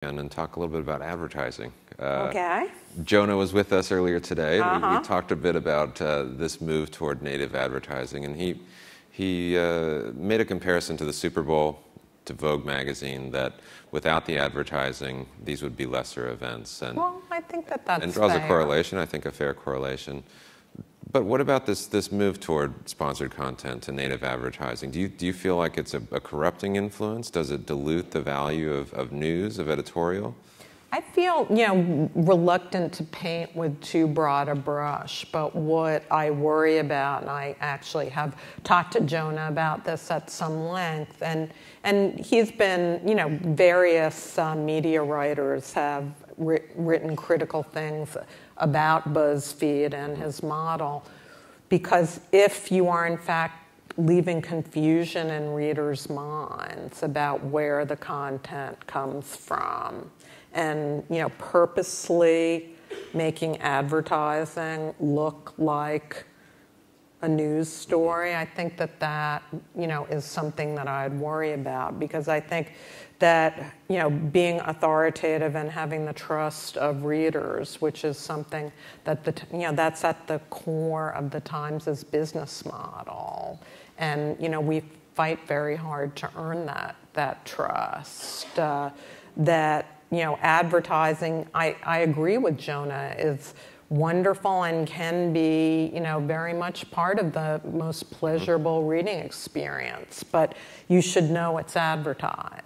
and talk a little bit about advertising. Okay. Jonah was with us earlier today. We talked a bit about this move toward native advertising, and he made a comparison to the Super Bowl, to Vogue magazine, that without the advertising, these would be lesser events. And, well, I think that's and draws fair. a correlation, I think a fair correlation. But what about this move toward sponsored content and native advertising? Do you feel like it's a corrupting influence? Does it dilute the value of news, of editorial? I feel, reluctant to paint with too broad a brush, but what I worry about, and I actually have talked to Jonah about this at some length, and he's been, various media writers have written critical things about BuzzFeed and his model, because if you are in fact leaving confusion in readers' minds about where the content comes from, and purposely making advertising look like a news story, I think that is something that I'd worry about, because I think that being authoritative and having the trust of readers, which is something that that's at the core of the Times' business model, and we fight very hard to earn that trust. That advertising, I agree with Jonah, is wonderful and can be, very much part of the most pleasurable reading experience. But you should know it's advertising,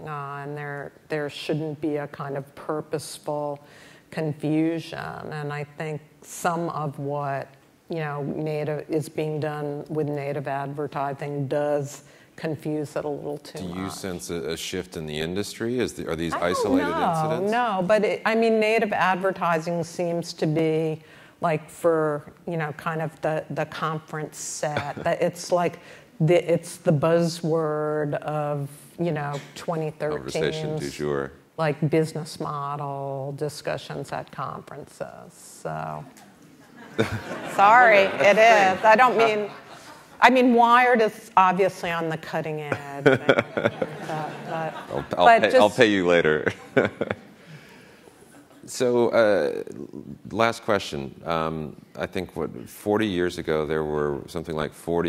and there shouldn't be a kind of purposeful confusion. And I think some of what is being done with native advertising does confuse it a little too much. Do you sense a shift in the industry? Are these isolated incidents? No, but native advertising seems to be like for, kind of the conference set. It's like it's the buzzword of, 2013. Conversation du jour. Like business model discussions at conferences. So, sorry, it is. I don't mean... Wired is obviously on the cutting edge. I'll pay you later. So, last question. I think 40 years ago there were something like 40